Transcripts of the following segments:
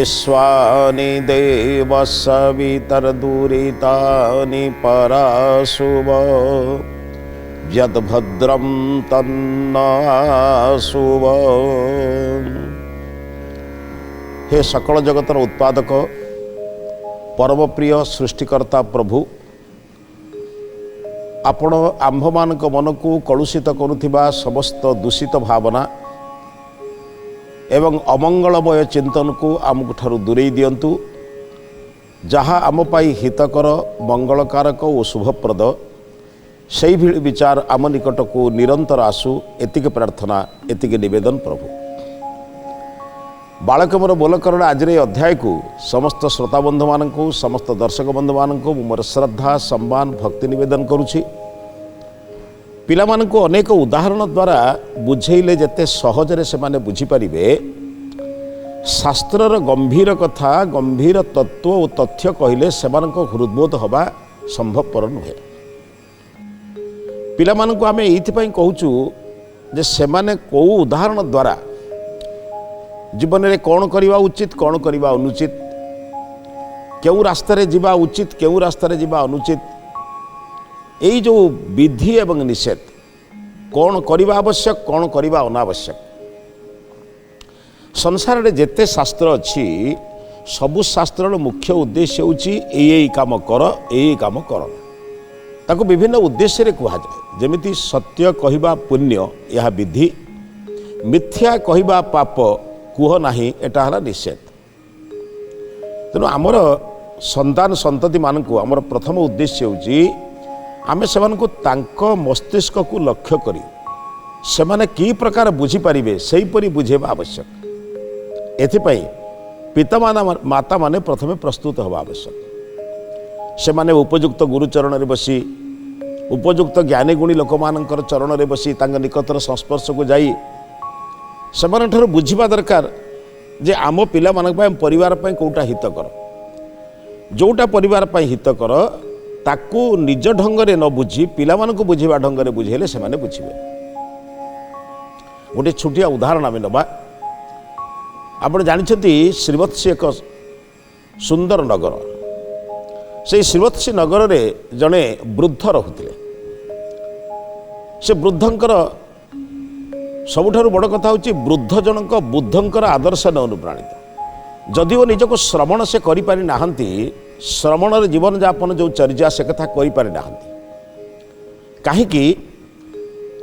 विश्वानि देव सवितर्दुरितानि पराशुव यद्भद्रं तन्नाशुव। हे सकल जगतर उत्पादक परम प्रिय सृष्टिकर्ता प्रभु, आपण आंभमान मन को कलुषित करुथिबा समस्त दूषित भावना एवं अमंगलमय चिंतन को आमको ठारू दूरे दियंतु, जहाँ आम पाई हितकर मंगलकारक और शुभप्रद से विचार आम निकट को निरंतर आसु। एतिक प्रार्थना, एतिक निवेदन प्रभु। बालक मोर बोलकरण आज अध्याय को समस्त श्रोता बंधु मान समस्त दर्शक बंधु मान मोर श्रद्धा सम्मान भक्ति निवेदन करुछि। पिला मान को अनेक उदाहरण द्वारा बुझेले जेते सहजरे से माने बुझी परिबे, शास्त्रर गंभीर कथा गंभीर तत्व और तथ्य कहले सेमानक हृदबोध हवा संभवपर नुहे। पिला मान को आमे एइथिपई कहूचु जे सेमाने को उदाहरण द्वारा जीवन में कौन करवा उचित कौन करवा अनुचित, क्यों रास्तार जीवा उचित क्यों रास्तार जीवा अनुचित, यही जो विधि एवं निषेध, कौन करवा आवश्यक कौन करवा अनावश्यक। संसार में जेते शास्त्र अच्छी सबु शास्त्र मुख्य उद्देश्य होची यही काम कर यही काम कर। ताको विभिन्न उद्देश्य रे कहा जाए, जेमिति सत्य कहवा पुण्य यह विधि, मिथ्या कहवा पाप कुह नाही एटा हला निषेध। तेणु आमर संतान संतति मान को आमर प्रथम उद्देश्य होची आमे सेमान को तांको मस्तिष्क को लक्ष्य करी सेमाने की प्रकार बुझी पारिबे सही परी बुझेबा आवश्यक। एथिपई पिता माता माने प्रथमे प्रस्तुत हवा आवश्यक। सेमाने उपयुक्त गुरुचरण रे बसी उपयुक्त ज्ञानी गुणी लोक मानकर चरण रे बसी तांग निकटर संस्पर्श को जाई सेमान ठार बुझिबा दरकार जे आम पिला मानक पय परिवार पय कोटा हितकर, जोटा परिवार पय हितकर ताकू निज ढंगरे न बुझी पिला मानक बुझिबा ढंगरे बुझेले सेमाने बुझिबे। गोटे छोटिया उदाहरण आमे नबा। आपण जानिछथि श्रीवत्सी एक सुंदर नगर। से श्रीवत्सी नगर रे जने वृद्ध रहुथिले। से वृद्धंकर सबुठारु बड़ कथा होची वृद्ध जनक बुद्धंकर आदर्श न अनुप्राणित। जदिओ निजको श्रवण से करि पारि नाहंती, श्रवण जीवन यापन जो चर्या से कथा करि पारि नाहंती। काहेकि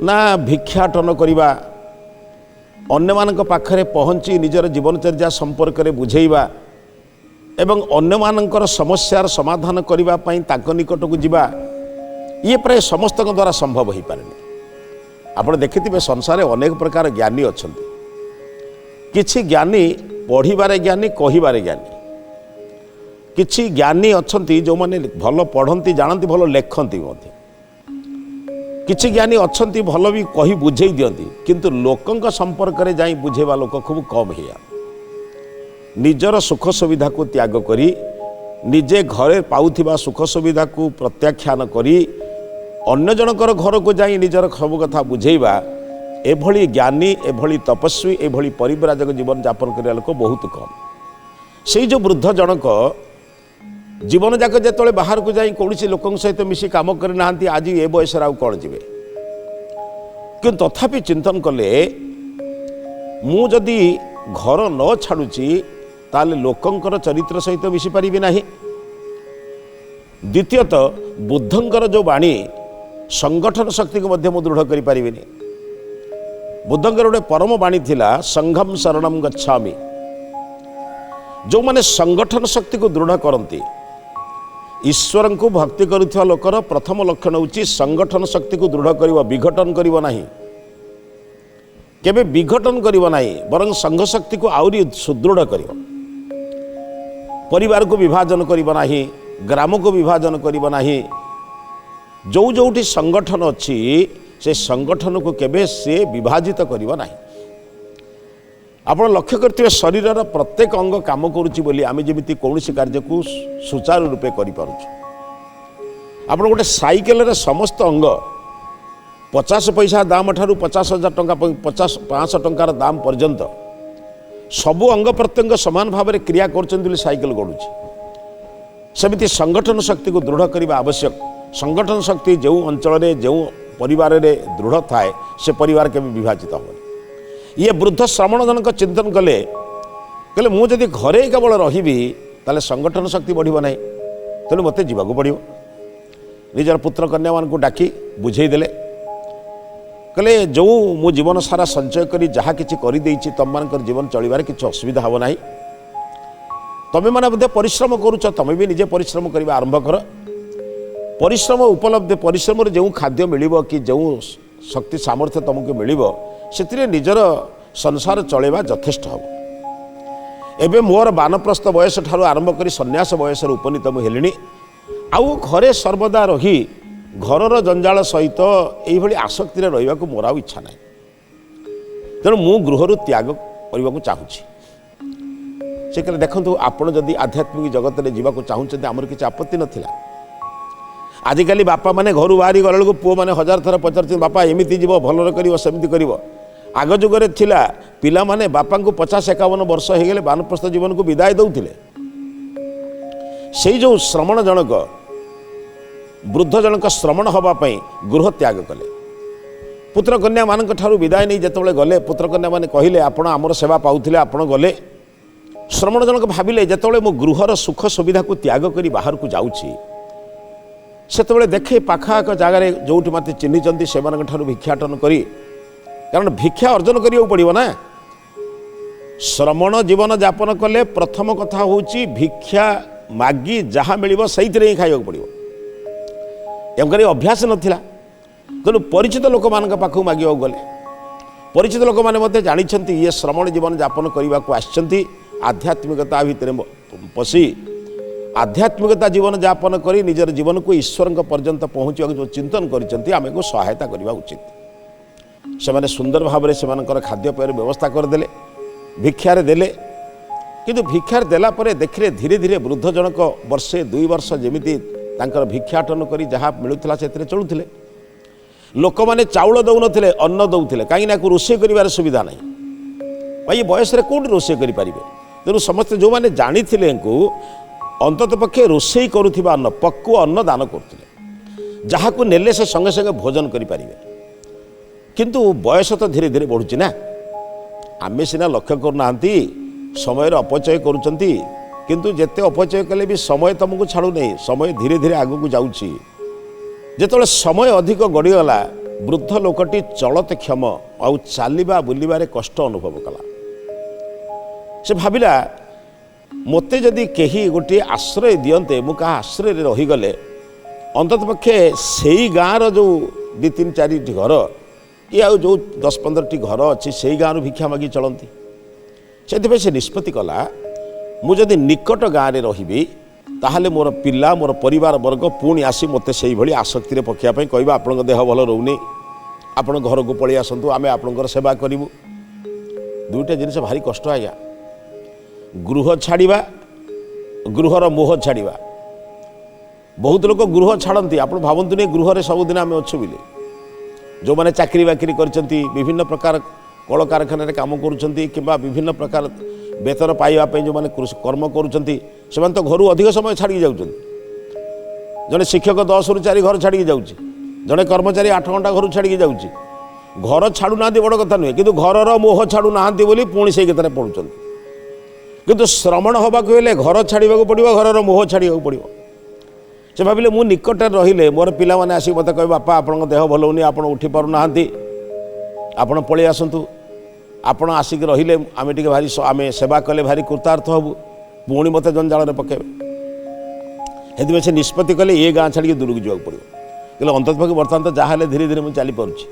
ना भिक्षाटन करिबा, अन्य मानक पाखरे पहुंची निजर जीवनचर्या संपर्क रे बुझेइबा एवं अन्य मानकर समस्यार समाधान करिबा पई ताको निकट को जिबा, ये प्राय समस्त द्वारा संभव होई पारेनी। आप देखिथिबे संसार अनेक प्रकार ज्ञानी अछंती। किछि ज्ञानी पढ़िबारे ज्ञानी कहिबारे ज्ञानी, किछि ज्ञानी अछंती जो माने भल पढ़ंती जानती भल लेखंती मध्य, किछि ज्ञानी अछंती भल भी कहि बुझेई दियंती, किंतु लोकंक संपर्क रे जाई बुझेबा लोक खूब कम हिया। निजर सुख सुविधा को त्याग करी निजे घरे पाउथिबा सुख सुविधा को प्रत्याख्यान करी अन्य जनकर घर को जाई निजर सब कथा बुझेइबा, एभली ज्ञानी एभली तपस्वी एभली परिव्राजक जीवन यापन करिया लोक बहुत कम। से जो वृद्ध जनक जीवन जाक जेतले बाहर को जाई कौनसी लोकन सहित मिसी काम करि नाहंती, आज ए बयस आउ कौन जीवे। किंतु तथापि चिंतन कले मु जदि घर न छाड़ुची ताले लोकंकर चरित्र सहित मिसी पारिबि नाही। द्वितीयत बुद्धंकर जो बाणी संगठन शक्ति को मध्य मु दृढ़ करि पारिबिनी। बुद्धंकर गोटे परम बाणी थिला संघम शरणम गच्छामि। जो माने संगठन शक्ति को दृढ़ करती, ईश्वर को भक्ति करुवा लोकर प्रथम लक्षण होची संगठन शक्ति को दृढ़ करिवो, विघटन करिवो नाही। केबे विघटन करिवो नाही, बरं संघ शक्ति को आउरी सुदृढ़ करिवो। परिवार को विभाजन करिवो नाही, ग्राम को विभाजन करिवो नाही। जो जोठी संगठन अच्छी से संगठन को केबे से विभाजित करिवो नाही। आप लक्ष्य करते शरीर प्रत्येक अंग काम करुच्ची बोली आम जमी कौन कार्य को सुचारू रूपे कर गोटे साइकेल समस्त अंग 50 पैसा दाम ठारू 50,000 टंका 500 टंकार दाम पर्यंत सबु अंग प्रत्यंग समान भाव में क्रिया कर साइकेल गड़ुची सेमती संगठन शक्ति को दृढ़ करने आवश्यक। संगठन शक्ति जो अंचल जो परिवार रे दृढ़ थाए से परिवार के विभाजित हो। ये वृद्ध श्रमण जनक चिंतन कले कहले मुझे घरे केवल रही ताले संगठन शक्ति बढ़ ना तेणु मत जावाक पड़ो। निजर पुत्र कन्या मान डाकी बुझेदेले कहले जो मु जीवन सारा संचय करी जहाँ किसी कर तुम मान जीवन चलबार किसी असुविधा हे ना। तुम्हें मैंने बोधे परिश्रम करुच तुम भी निजे परिश्रम करने आरंभ कर। परिश्रम उपलब्ध परिश्रम जो खाद्य मिल कि जो शक्ति सामर्थ्य तुमको मिल से निजर संसार चलवा यथेष्ट हम। एवं मोर बानप्रस्थ बयस ठार आरंभ कर सन्यास बयस उपनीत मुझे आउ घरे सर्वदा रही घरर जंजाल सहित यही आसक्ति रहा मोर आ इच्छा ना। तेणु मु गृह त्याग करने को चाहूँगी। से कहले देखो आपण जदि आध्यात्मिक जगत में जावाक चाहते आमर किसी आपत्ति नाला। आजिकल बापा माने घर बाहरी गला बेलू पुओ मैंने 1000 थर पचार बापा एमती जीव भलर कर सेमती कर। आग जुगे थिला पिला माने बापा को 50-51 वर्ष हो गले बानप्रस्थ जीवन को विदाय दौले। से जो श्रमण जनक वृद्ध जनक श्रमण हवापाई गृह त्याग कले। पुत्र कन्या मान विदाय नहीं जिते गले पुत्र कन्या मैंने कहले आपण आमर सेवा पाउथिले आपण गले। श्रमण जनक भाविले जिते मो गृहर सुख सुविधा को त्याग करी बाहर को जाऊँगी से देखे पाखाक जगार जो मत चिन्हिंट से भिक्षाटन करी कारण भिक्षा अर्जन करिया पड़ो ना। श्रमण जीवन यापन कले प्रथम कथा हूँ भिक्षा मागी जहाँ मिल से ही खाइबा पड़ो। एमक अभ्यास नाला तेणु परिचित लोक मान पाखु मागे गले। परिचित लोक मैंने मत जानते ये श्रमण जीवन यापन करने को आसछंती आध्यात्मिकता भितर पशि आध्यात्मिकता जीवन यापन करी निजर जीवन को ईश्वर पर्यंत पहुँचा जो चिंतन करें को सहायता करने उचित। से माने सुंदर भाव में से खाद्यपेय व्यवस्था करदे भिक्षार देले किंतु भिक्षार देला परे देखिले धीरे धीरे वृद्ध जनक वर्षे 2 वर्ष जमिति तांकर भिक्षाटन करी जहाँ मिलूला से चलुले। लोक मैंने चाउल दौनथिले अन्न दौले कहीं रोषे कर सुविधा नहीं भाई बयस कौट रोषे करें। तेणु समस्ते जो मैंने जानी अंतत पक्षे रोषे करुवा अन्न पक्व अन्न दान करते जहाँ को नेले से संगे संगे भोजन करें। किंतु बयस तो धीरे धीरे बढ़ुची ना। आमे सिना लक्ष्य करना समय अपचय करुचंती किंतु जेते अपचय कले भी समय तुमको छाड़ू नहीं। समय धीरे धीरे आगू जाऊँगी जिते समय अधिक गड़ीगला वृद्ध लोकटी चलत क्षम आउ चलवा बुलबारे कष्ट अनुभव कला। से भाविला मते जदि कहीं गोटे आश्रय दियंते मु कहा आश्रय रहीगले अंतत पक्षे से गाँव जो 2-3-4 घर ये आउ जो 10-15 घर अच्छी से गाँव भिक्षा मागी चलती। से निष्पत्ति कला मुझे निकट गाँव में रही ताहले मोर पिला मोर परिवार वर्ग पुणी आसी मते से भली आसक्ति पकापी कह आपण देह भल रोनी आपण घर को पलि आसतु आम आपण सेवा करूँ। 2टा जिनिस भारी कष्ट आज्ञा गृह छाड़ा गृहर मोह छाड़ा। बहुत लोग गृह छाड़ती आप भावतु नहीं गृह सबुदिन आम अच्छु बोली। जो मैंने चाकरी बाकरी करछंती विभिन्न प्रकार कल कारखाना काम करुँच विभिन्न प्रकार वेतन पाइबापी जो मैंने कर्म करुँच से तो घर अधिक समय छाड़ी जाऊँ। जड़े शिक्षक 10 ରୁ 4 घर छाड़ी जाऊँगी जड़े कर्मचारी 8 घंटा घर छाड़ी जाऊँगी। घर छाड़ू ना बड़ कथा नुहे कि घरर मोह छाड़ू ना पुणी से कथा पड़ुं किंतु श्रमण हवा हेले घर छाड़ा पड़ो घरर मोह छाड़ा पड़ो। से भाविले मु निकट रहिले मोर पिला माने आसी मते कह बापा आपण देह भल होनी आपण उठी पारु नाहांती आपण पळि आसंतु आपण आसिक रहिले आमे टिके भारी आमे सेवा कले भारी कृतार्थ हबु पुणी मते जंजाल रे पकेबे। हेदि से निष्पत्ति कले ये गाँ छाड़ी दूर को जावाक पड़ो कि अंत पक्ष बर्तमान तो जहाँ धीरे धीरे मुझे चली पारुछि।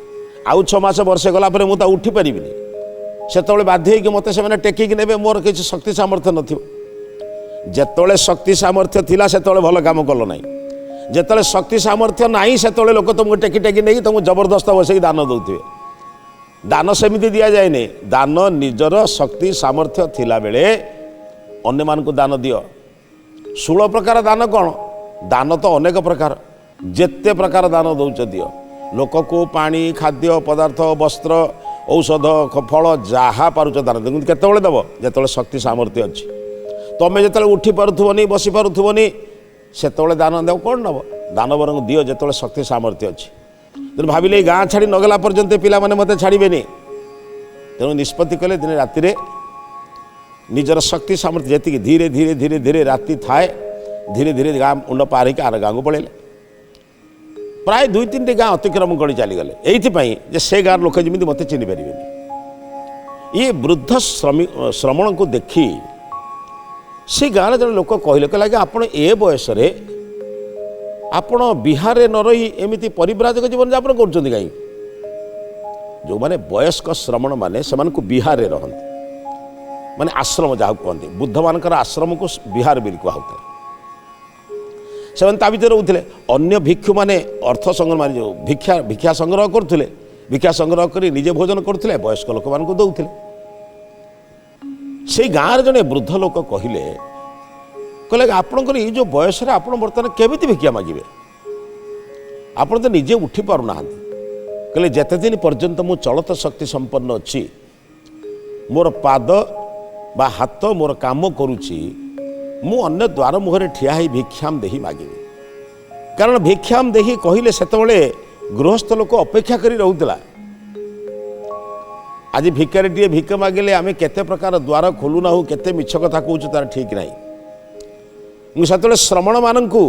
आउ 6 मास वर्षे गला पर मुझे उठी पारिबिनी सेतବେଳେ बाध्य होइकि मते से टेकिक नेबे मोर किसी शक्ति सामर्थ्य नथिबो। जेतବେଳେ शक्ति सामर्थ्य थिला सेतବେଳେ भल काम कल नाही जेतବେଳେ शक्ति सामर्थ्य नाही सेतବେଳେ लोक तुमको टेकी टेकी नहीं तुमको जबरदस्त बसैक दान दौथिबे। दान सेमिति दिया जाए नहीं दान निजर शक्ति सामर्थ्य थिला बेले अन्य मानकु दान दियो। 16 प्रकार दान कौन दान तो अनेक प्रकार जेते प्रकार दान दौच दियो। लोक को पानी खाद्य पदार्थ वस्त्र ଔଷଧ ଫଳ ଯାହା ପାରୁଛ ଦାନ କିନ୍ତୁ କେତେବେଳେ ଦେବ ଯେତେବେଳେ ଶକ୍ତି ସାମର୍ଥ୍ୟ ଅଛି। ତୁମେ ଯେତେବେଳେ ଉଠି ପାରୁଥିବନି ବସି ପାରୁଥିବନି ସେତେବେଳେ ଦାନ ଦେବ କ'ଣ ନେବ? ଦାନ ବରଂ ଦିଅ ଯେତେବେଳେ ଶକ୍ତି ସାମର୍ଥ୍ୟ ଅଛି। ତେଣୁ ଭାବିଲେ ଏଇ ଗାଁ ଛାଡ଼ି ନଗଲା ପର୍ଯ୍ୟନ୍ତ ପିଲାମାନେ ମୋତେ ଛାଡ଼ିବେନି। ତେଣୁ ନିଷ୍ପତ୍ତି କଲେ ଦିନେ ରାତିରେ ନିଜର ଶକ୍ତି ସାମର୍ଥ୍ୟ ଯେତିକି ଧୀରେ ଧୀରେ ଧୀରେ ଧୀରେ ରାତି ଥାଏ ଧୀରେ ଧୀରେ ଗାଁ ମୁଣ୍ଡ ପାର ହେଇକି ଆର ଗାଁକୁ ପଳେଇଲେ। ପ୍ରାୟ 2-3ଟି ଗାଁ ଅତିକ୍ରମ କରି ଚାଲିଗଲେ ଏଇଥିପାଇଁ ଯେ ସେ ଗାଁର ଲୋକ ଯେମିତି ମୋତେ ଚିହ୍ନି ପାରିବେନି। ଇଏ ବୃଦ୍ଧ ଶ୍ରମଣଙ୍କୁ ଦେଖି ସେ ଗାଁରେ ଜଣେ ଲୋକ କହିଲେ ଆଜ୍ଞା ଆପଣ ଏ ବୟସରେ ଆପଣ ବିହାରରେ ନ ରହି ଏମିତି ପରିବ୍ରାଜକ ଜୀବନଯାପନ କରୁଛନ୍ତି କାହିଁକି? ଯେଉଁମାନେ ବୟସ୍କ ଶ୍ରମଣ ମାନେ ସେମାନଙ୍କୁ ବିହାରରେ ରହନ୍ତି, ମାନେ ଆଶ୍ରମ ଯାହାକୁ କୁହନ୍ତି, ବୁଦ୍ଧମାନଙ୍କର ଆଶ୍ରମକୁ ବିହାର ବୋଲି କୁହାହେଉଥିଲା। ସେମାନେ ତା ଭିତରେ ରହୁଥିଲେ। ଅନ୍ୟ ଭିକ୍ଷୁମାନେ ଅର୍ଥ ସଂଗ୍ରହ ମାନେ ଯେଉଁ ଭିକ୍ଷା ସଂଗ୍ରହ କରୁଥିଲେ, ଭିକ୍ଷା ସଂଗ୍ରହ କରି ନିଜେ ଭୋଜନ କରୁଥିଲେ, ବୟସ୍କ ଲୋକମାନଙ୍କୁ ଦେଉଥିଲେ। ସେଇ ଗାଁରେ ଜଣେ ବୃଦ୍ଧ ଲୋକ କହିଲେ ଆପଣଙ୍କର ଏଇ ଯେଉଁ ବୟସରେ ଆପଣ ବର୍ତ୍ତମାନ କେମିତି ଭିକ୍ଷା ମାଗିବେ? ଆପଣ ତ ନିଜେ ଉଠି ପାରୁନାହାନ୍ତି। କହିଲେ ଯେତେ ଦିନ ପର୍ଯ୍ୟନ୍ତ ମୁଁ ଚଳତ ଶକ୍ତି ସମ୍ପନ୍ନ ଅଛି, ମୋର ପାଦ ବା ହାତ ମୋର କାମ କରୁଛି, ମୁଁ ଅନ୍ୟ ଦ୍ୱାର ମୁହଁରେ ଠିଆ ହେଇ ଭିକ୍ଷାମ ଦେହି ମାଗିବି। କାରଣ ଭିକ୍ଷାମ ଦେହି କହିଲେ ସେତେବେଳେ ଗୃହସ୍ଥ ଲୋକ ଅପେକ୍ଷା କରି ରହୁଥିଲା। ଆଜି ଭିକାରୀଟିଏ ଭିକ ମାଗିଲେ ଆମେ କେତେ ପ୍ରକାର ଦ୍ୱାର ଖୋଲୁନାହୁଁ, କେତେ ମିଛ କଥା କହୁଛୁ ତାର ଠିକ୍ ନାହିଁ। ମୁଁ ସେତେବେଳେ ଶ୍ରମଣମାନଙ୍କୁ,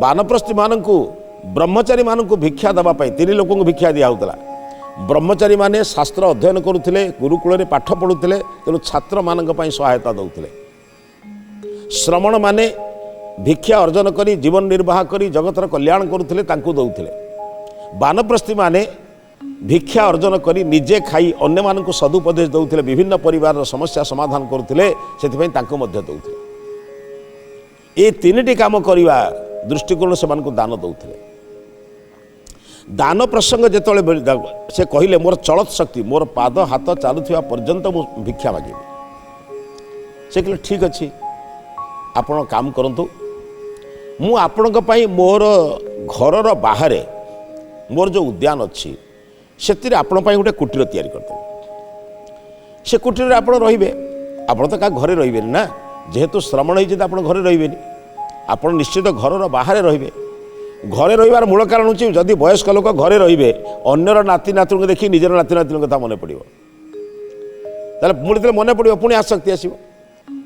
ବାନପ୍ରସ୍ଥୀମାନଙ୍କୁ, ବ୍ରହ୍ମଚାରୀମାନଙ୍କୁ ଭିକ୍ଷା ଦେବା ପାଇଁ 3 ଲୋକଙ୍କୁ ଭିକ୍ଷା ଦିଆହେଉଥିଲା। ବ୍ରହ୍ମଚାରୀମାନେ ଶାସ୍ତ୍ର ଅଧ୍ୟୟନ କରୁଥିଲେ, ଗୁରୁକୂଳରେ ପାଠ ପଢ଼ୁଥିଲେ, ତେଣୁ ଛାତ୍ରମାନଙ୍କ ପାଇଁ ସହାୟତା ଦେଉଥିଲେ। ଶ୍ରମଣମାନେ ଭିକ୍ଷା ଅର୍ଜନ କରି ଜୀବନ ନିର୍ବାହ କରି ଜଗତର କଲ୍ୟାଣ କରୁଥିଲେ, ତାଙ୍କୁ ଦେଉଥିଲେ। ବାନପ୍ରସ୍ଥୀମାନେ ଭିକ୍ଷା ଅର୍ଜନ କରି ନିଜେ ଖାଇ ଅନ୍ୟମାନଙ୍କୁ ସଦୁପଦେଶ ଦେଉଥିଲେ, ବିଭିନ୍ନ ପରିବାରର ସମସ୍ୟା ସମାଧାନ କରୁଥିଲେ, ସେଥିପାଇଁ ତାଙ୍କୁ ମଧ୍ୟ ଦେଉଥିଲେ। ଏ 3ଟି କାମ କରିବା ଦୃଷ୍ଟିକୋଣ ସେମାନଙ୍କୁ ଦାନ ଦେଉଥିଲେ। ଦାନ ପ୍ରସଙ୍ଗ ଯେତେବେଳେ ସେ କହିଲେ ମୋର ଚଳତ ଶକ୍ତି, ମୋର ପାଦ ହାତ ଚାଲୁଥିବା ପର୍ଯ୍ୟନ୍ତ ମୁଁ ଭିକ୍ଷା ମାଗିବି। ସେ କହିଲେ ଠିକ୍ ଅଛି, ଆପଣ କାମ କରନ୍ତୁ, ମୁଁ ଆପଣଙ୍କ ପାଇଁ ମୋର ଘରର ବାହାରେ ମୋର ଯେଉଁ ଉଦ୍ୟାନ ଅଛି ସେଥିରେ ଆପଣଙ୍କ ପାଇଁ ଗୋଟେ କୁଟୀର ତିଆରି କରିଦେବି। ସେ କୁଟୀରରେ ଆପଣ ରହିବେ। ଆପଣ ତ କାହା ଘରେ ରହିବେନି ନା, ଯେହେତୁ ଶ୍ରମଣ ହେଇଛନ୍ତି ଆପଣ ଘରେ ରହିବେନି, ଆପଣ ନିଶ୍ଚିତ ଘରର ବାହାରେ ରହିବେ। ଘରେ ରହିବାର ମୂଳ କାରଣ ହେଉଛି ଯଦି ବୟସ୍କ ଲୋକ ଘରେ ରହିବେ ଅନ୍ୟର ନାତି ନାତୁଣୀଙ୍କୁ ଦେଖି ନିଜର ନାତି ନାତୁଣୀଙ୍କ କଥା ମନେ ପଡ଼ିବ, ତାହେଲେ ପୁଣି ଯେତେବେଳେ ମନେ ପଡ଼ିବ ପୁଣି ଆସକ୍ତି ଆସିବ।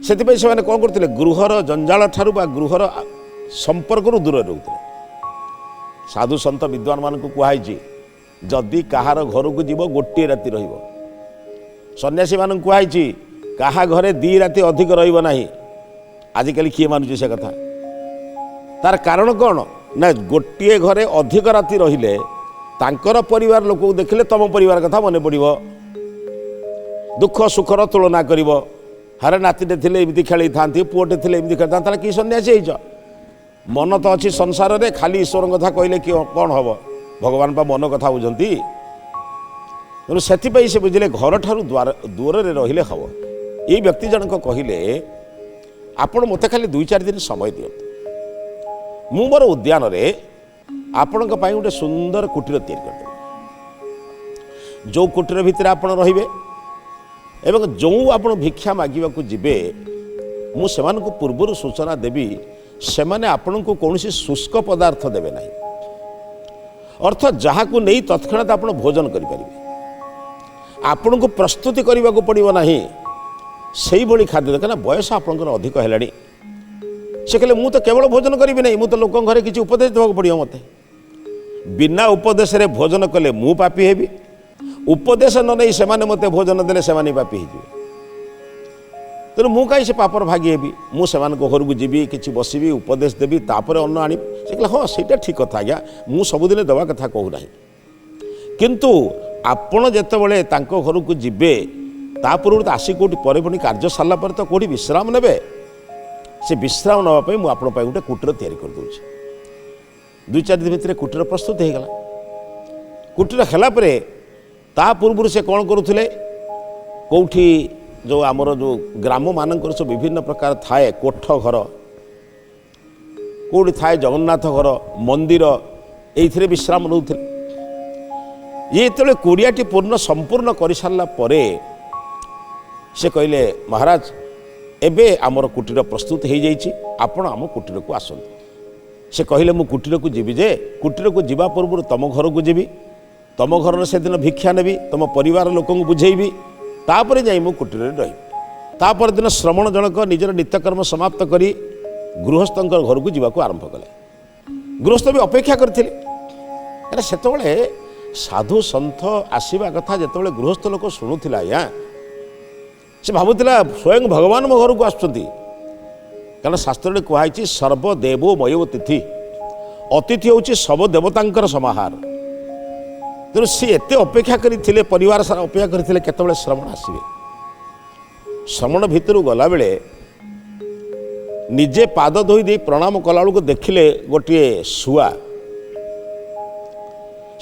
ସେଥିପାଇଁ ସେମାନେ କ'ଣ କରୁଥିଲେ, ଗୃହର ଜଞ୍ଜାଳ ଠାରୁ ବା ଗୃହର ସମ୍ପର୍କରୁ ଦୂରରେ ରହୁଥିଲେ। ସାଧୁ ସନ୍ଥ ବିଦ୍ୱାନମାନଙ୍କୁ କୁହାଯାଇଛି ଯଦି କାହାର ଘରକୁ ଯିବ ଗୋଟିଏ ରାତି ରହିବ। ସନ୍ନ୍ୟାସୀମାନଙ୍କୁ କୁହାଯାଇଛି କାହା ଘରେ 2 ରାତି ଅଧିକ ରହିବ ନାହିଁ। ଆଜିକାଲି କିଏ ମାନୁଛି ସେ କଥା? ତାର କାରଣ କ'ଣ ନା ଗୋଟିଏ ଘରେ ଅଧିକ ରାତି ରହିଲେ ତାଙ୍କର ପରିବାର ଲୋକକୁ ଦେଖିଲେ ତମ ପରିବାର କଥା ମନେ ପଡ଼ିବ, ଦୁଃଖ ସୁଖର ତୁଳନା କରିବ। ହାରେ ନାତିଟେ ଥିଲେ ଏମିତି ଖେଳିଥାନ୍ତି, ପୁଅଟେ ଥିଲେ ଏମିତି ଖେଳିଥାନ୍ତି, ତାହେଲେ କି ସନ୍ନ୍ୟାସୀ ହେଇଛ? ମନ ତ ଅଛି ସଂସାରରେ, ଖାଲି ଈଶ୍ୱରଙ୍କ କଥା କହିଲେ କି କ'ଣ ହେବ? ଭଗବାନ ବା ମନ କଥା ବୁଝନ୍ତି। ତେଣୁ ସେଥିପାଇଁ ସେ ବୁଝିଲେ ଘରଠାରୁ ଦୂରରେ ରହିଲେ ହେବ। ଏଇ ବ୍ୟକ୍ତି ଜଣକ କହିଲେ ଆପଣ ମୋତେ ଖାଲି 2-4 ଦିନ ସମୟ ଦିଅନ୍ତୁ, ମୁଁ ମୋର ଉଦ୍ୟାନରେ ଆପଣଙ୍କ ପାଇଁ ଗୋଟେ ସୁନ୍ଦର କୁଟୀର ତିଆରି କରିଦେବି। ଯେଉଁ କୁଟୀର ଭିତରେ ଆପଣ ରହିବେ ଏବଂ ଯେଉଁ ଆପଣ ଭିକ୍ଷା ମାଗିବାକୁ ଯିବେ ମୁଁ ସେମାନଙ୍କୁ ପୂର୍ବରୁ ସୂଚନା ଦେବି, ସେମାନେ ଆପଣଙ୍କୁ କୌଣସି ଶୁଷ୍କ ପଦାର୍ଥ ଦେବେ ନାହିଁ। ଅର୍ଥାତ୍ ଯାହାକୁ ନେଇ ତତ୍କ୍ଷଣାତ୍ ଆପଣ ଭୋଜନ କରିପାରିବେ, ଆପଣଙ୍କୁ ପ୍ରସ୍ତୁତି କରିବାକୁ ପଡ଼ିବ ନାହିଁ ସେଇଭଳି ଖାଦ୍ୟ। କାହିଁକିନା ବୟସ ଆପଣଙ୍କର ଅଧିକ ହେଲାଣି। ସେ କହିଲେ ମୁଁ ତ କେବଳ ଭୋଜନ କରିବି ନାହିଁ, ମୁଁ ତ ଲୋକଙ୍କ ଘରେ କିଛି ଉପଦେଶ ଦେବାକୁ ପଡ଼ିବ ମୋତେ। ବିନା ଉପଦେଶରେ ଭୋଜନ କଲେ ମୁଁ ପାପୀ ହେବି, ଉପଦେଶ ନ ନେଇ ସେମାନେ ମୋତେ ଭୋଜନ ଦେଲେ ସେମାନେ ପାପୀ ହେଇଯିବେ। ତେଣୁ ମୁଁ କାହିଁ ସେ ପାପର ଭାଗି ହେବି? ମୁଁ ସେମାନଙ୍କ ଘରକୁ ଯିବି, କିଛି ବସିବି, ଉପଦେଶ ଦେବି, ତାପରେ ଅନ୍ନ ଆଣିବି। ସେ କହିଲେ ହଁ ସେଇଟା ଠିକ୍ କଥା ଆଜ୍ଞା, ମୁଁ ସବୁଦିନ ଦେବା କଥା କହୁନାହିଁ, କିନ୍ତୁ ଆପଣ ଯେତେବେଳେ ତାଙ୍କ ଘରକୁ ଯିବେ ତା ପୂର୍ବରୁ ତ ଆସି କେଉଁଠି ପରେ ପୁଣି କାର୍ଯ୍ୟ ସାରିଲା ପରେ ତ କେଉଁଠି ବିଶ୍ରାମ ନେବେ, ସେ ବିଶ୍ରାମ ନେବା ପାଇଁ ମୁଁ ଆପଣଙ୍କ ପାଇଁ ଗୋଟେ କୁଟୀର ତିଆରି କରିଦେଉଛି। 2-4 ଦିନ ଭିତରେ କୁଟୀର ପ୍ରସ୍ତୁତ ହେଇଗଲା। କୁଟୀର ହେଲା ପରେ ତା ପୂର୍ବରୁ ସେ କ'ଣ କରୁଥିଲେ, କେଉଁଠି ଯେଉଁ ଆମର ଯେଉଁ ଗ୍ରାମମାନଙ୍କର ସବୁ ବିଭିନ୍ନ ପ୍ରକାର ଥାଏ କୋଠ ଘର, କେଉଁଠି ଥାଏ ଜଗନ୍ନାଥ ଘର, ମନ୍ଦିର, ଏଇଥିରେ ବିଶ୍ରାମ ନେଉଥିଲେ। ये जो कोड़ियाटी पूर्ण संपूर्ण कर सारा से कहले महाराज एबे आमर कुटीर प्रस्तुत हो जाइए आपण आम कुटीर को आसतु से कहले मु कुटीर को जीवी जे कुटीर को जीवा पूर्व तुम घर को जीवी तुम घर से दिन भिक्षा नेबी तुम परिवार लोक बुझेबी तापर जाई मु कुटीर रही तापर दिन श्रमण जनक निजर नित्यकर्म समाप्त करी गृहस्थ घर को जीवा आरंभ कले गृहस्थ भी अपेक्षा करते से साधु सन्थ आसवा कथा जिते गृहस्थ लोक शुणुला आज्ञा से भावुला स्वयं भगवान मो घर को आसुँच कारण शास्त्र कहुई सर्वदेवो मयो तिथि अतिथि हूँ सब देवता समाहार तेणु सी एत अपेक्षा करते परिवार सारा अपेक्षा करते केतबेले श्रवण आसवे श्रवण भितर गला बेले निजे पाद धोई दे प्रणाम कला को देखिले गोटे शुआ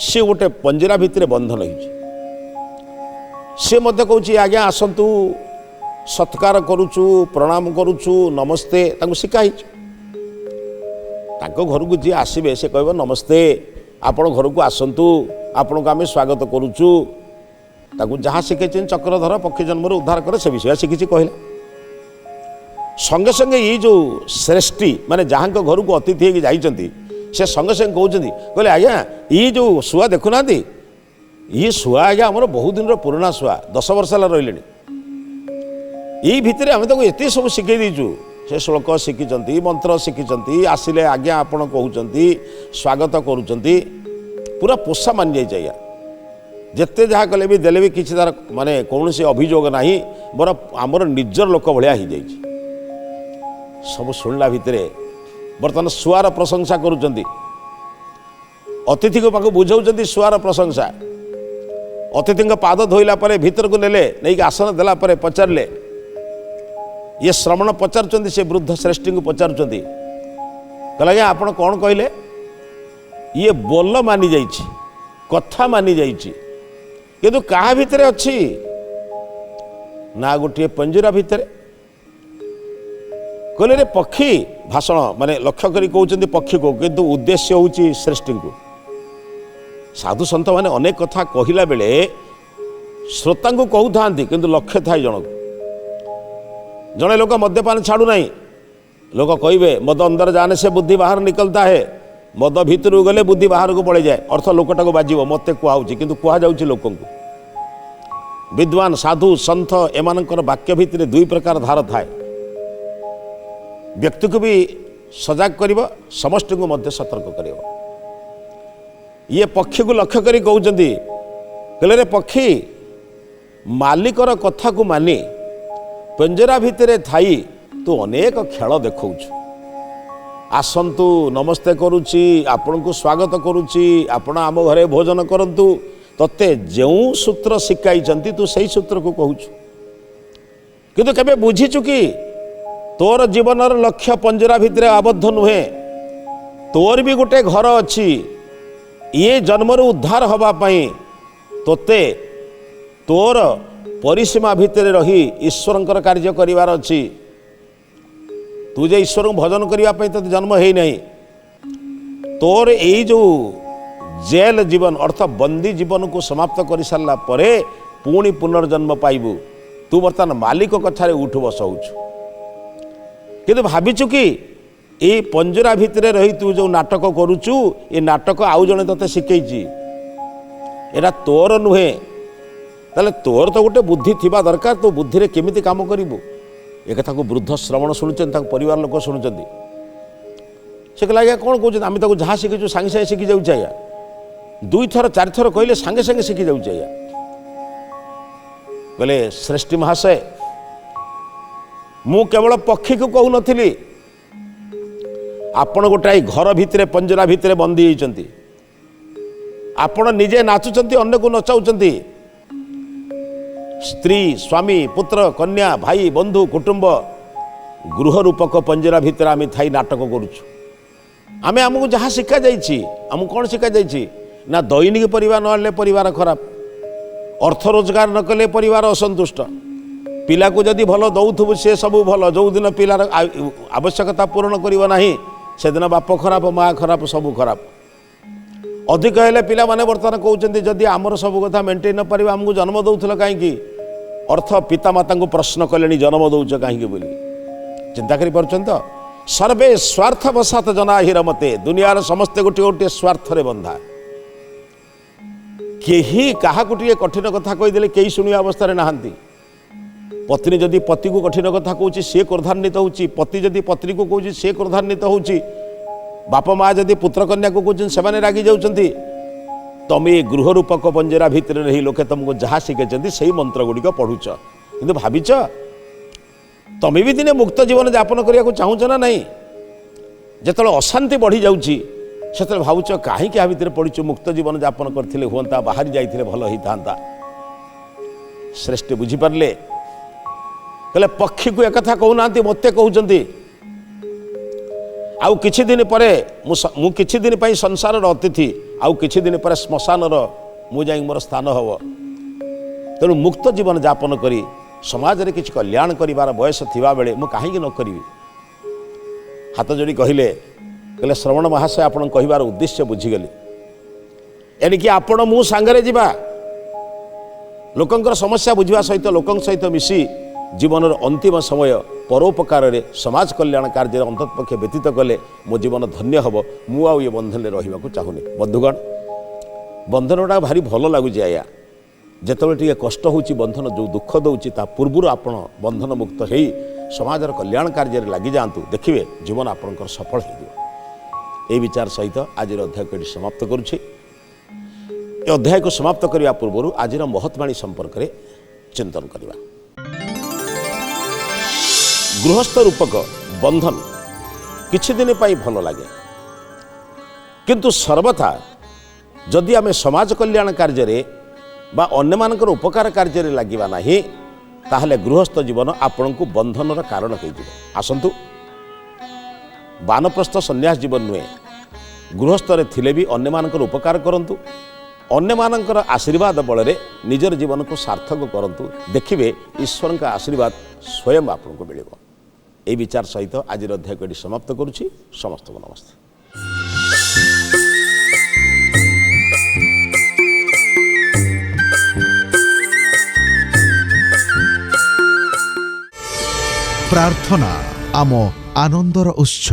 सी गोटे पंजरा भितर बंधन सी मत कौच आज्ञा आसतु सत्कार करुचु प्रणाम करुचु नमस्ते शिखाई घर को जी आसबे से कह नमस्ते आपण घर को आसतु आपण को आम स्वागत करुचु जहाँ शिखे चक्रधर पक्षी जन्म उद्धार करे से विषय शिखी कहला संगे संगे ये जो श्रेष्ठी माने जहाँ घर को अतिथि होगी जाइंट से संगे संगे कहते कहले आज्ञा ये जो शुआ देखुना ये शुआ आज्ञा आमर बहुत दिन पुराना शुआ 10 वर्ष है रही यही भितर आम एत सब शिखे दीचु से श्लोक शिखिं मंत्र शिखिं आसिले आज्ञा आपण कहते स्वागत करुँच पूरा पोषा मानि जाइए जिते जहाँ कले भी देले भी किसी तार माने कौन से अभियोग ना मोर आमर निजर लोक भाया हो जाए सब शुणला भितर बर्तमान शुआर प्रशंसा करुँच अतिथि को पाक बुझाऊँ शुआर प्रशंसा अतिथि पाद धोइला परे भीतर को नेले नहीं कि आसन देला परे पचारे ये श्रवण पचारुंट से वृद्ध श्रेष्ठी को पचारुंट कहला आज्ञा आपण कौन कहले ये बोल मानि जाइए कथा मानि जाइए किंतु कहा भितर अच्छी ना गोटे पंजरा भितर कहले रे पक्षी भाषण माने लक्ष्य करी कहते पक्षी को किंतु उद्देश्य हूँ श्रेष्ठी को साधु सन्त माने अनेक कथा कहला बेले श्रोता को कहू था किंतु लक्ष्य थाए जनक जड़े लोक मद्यपान छाड़ू ना लोक कहे मद अंदर जाने से बुद्धि बाहर निकलता है मद भितर गले बुद्धि बाहर को पड़े जाए अर्थ लोकटा को बाजिव मत कहुच्छी किंतु कहुच्छी लोक विद्वान साधु सन्थ एमानकर वाक्य भितर दुई प्रकार धार थाए व्यक्ति को भी सजाग कर समस्त को मध्य सतर्क कर ये पक्षी को लक्ष्य करी कहते कहले रे पक्षी मालिकर कथा को मानी पंजरा भितर थाई तू अनेक खेल देखौ आसतु नमस्ते करुच्ची आपण को स्वागत करुच्ची आपण आम घरे भोजन करंतु तते जो सूत्र शिखाई तू सही सूत्र को कहूँ किंतु केबे बुझीचु कि तोर जीवन लक्ष्य पंजरा भितर आबद्ध नुहे तोर भी गोटे घर अच्छी ये जन्मर उद्धार हवापाई तोते तोर परिसीमा भितर रही ईश्वरंकर कार्य करिवार अच्छी तू जे ईश्वर को भजन करने तो जन्म है नहीं तोर यही जो जेल जीवन अर्थ बंदी जीवन को समाप्त कर सारा परे पुणी पुनर्जन्म पाइबू तू बर्तमान मालिक कथार उठ बस होचु किंतु भाविचु कि ये पंजरा भितर रही तू जो नाटक करुचु ये नाटक आउ जने तते शिखई एरा तोर नुहे ताले तोर तो गोटे बुद्धि थिबा दरकार तो बुद्धि रे केमिति काम करिवु एक कथा को वृद्ध श्रवण शुणुचन परिवार लोक शुणुचन से कहला आज्ञा कौन कहते आम ताको जहाँ शिखीचु सांगे सांगे शिखी जाऊँ आज्ञा 2 थर 4 थर कहले सांगे सांगे शिखी जाऊँ आज्ञा कहले श्रेष्ठी महाशय मु केवल पक्षी को कहू नथिली आपण गोटाए घर भितर पंजरा भितर बंदी होइचंती आपण निजे नाचुचंती अन्य को नचाउचंती स्त्री स्वामी पुत्र कन्या भाई बंधु कुटुंब गृह रूपक पंजरा भितर आम थी नाटक करुचु आम आमको जहाँ शिखा जाइए आमको कौन शिखा जाइए ना दैनिक परिवार न परिवार खराब अर्थ रोजगार न कले परिवार असंतुष्ट पिला को जदि भल दौथु सी सब भल जो दिन पिलार आवश्यकता पूरण करना से दिन बाप खराब माँ खराब सब खराब अधिक हेले पिला माने बर्तमान कहते जदि आमर सब कथा मेंटेन न पारिबा हमको जन्म दउथल कहीं अर्थ पितामाता को प्रश्न कले जन्म दौच कहीं बोली चिंता करि पारुछन तो सर्वे स्वार्थवशात जना ही रमते दुनियार समस्ते गोटे गोटे स्वार्थ बंधा केही क्या गोटे कठिन कथा कहीदे कई शुणा अवस्था नहांती पत्नी जदि पति को कठिन कथा कहूँ सी क्रोधान्वित होची पति जदि पत्नी को कहूँ सी क्रोधान्वित होची बाप माँ जदि पुत्र कन्या को कहते से रागी जाऊँच तमें गृह रूपक पंजरा भितर रही लोके तुमको जहाँ शिखे से मंत्र गुड़िक पढ़ुच कि भाविच तमें भी दिने मुक्त जीवन यापन करने को चाहूच ना नहीं जो अशांति बढ़ी जाऊँगी से भावुच कहीं क्या भितर पड़ू मुक्त जीवन यापन करते हुआ बाहरी जाइए भल होता श्रेष्ठ बुझीपारे कहले पक्षी को एक कहूना मत कहते आउ किछि दिन पर मु किछि दिन पर संसार अतिथि आउ किछि दिन पर श्मशान मु जाई मोर स्थान हम तेणु मुक्त जीवन यापन करी समाज रे किछि कल्याण करिवार बयस थिबा बेले मु काहे न करी हाथ जोड़ी कहले श्रवण महाशय आपण कहिवार उद्देश्य बुझीगली एनिकी आपण मु सांगरे जिबा लोकंकर समस्या बुझिबा सहित लोकंक सहित मिसी जीवन अंतिम समय परोपकार समाज कल्याण कार्य अंततपक्ष व्यतीत कले मो जीवन धन्य हम मु आ ये बंधन में रहा चाहूनी बंधुगण बंधन गुड़ा भारी भल लगुच आया जिते टे कष्ट हो बंधन जो दुख दूसरी पूर्व आपण बंधन मुक्त हो समाजर कल्याण कार्य लगी जातु देखिए जीवन आपंकर सफल हो विचार सहित आज अध्याय को समाप्त करुच्छे अध्याय को समाप्त करने पूर्व आज महत्वाणी संपर्क में चिंतन करवा गृहस्थ रूपक बंधन किछि दिन पाई भल लगे किंतु सर्वथा जदि आमे समाज कल्याण कार्य बा अन्य मानकर उपकार कार्य लगिबा नाही ताहले गृहस्थ जीवन आपण को बंधनर कारण हो आसंतु वानप्रस्थ सन्यास जीवन नुहे गृहस्थरे थिले भी अन्य मानकर उपकार करंतु अन्य मानकर आशीर्वाद बल निजर जीवन को सार्थक करंतु देखिए ईश्वर का आशीर्वाद स्वयं आपन को मिले ए विचार सहित आज अध्याय को समाप्त करुछि समस्त को नमस्ते। प्रार्थना आम आनंदर उत्स।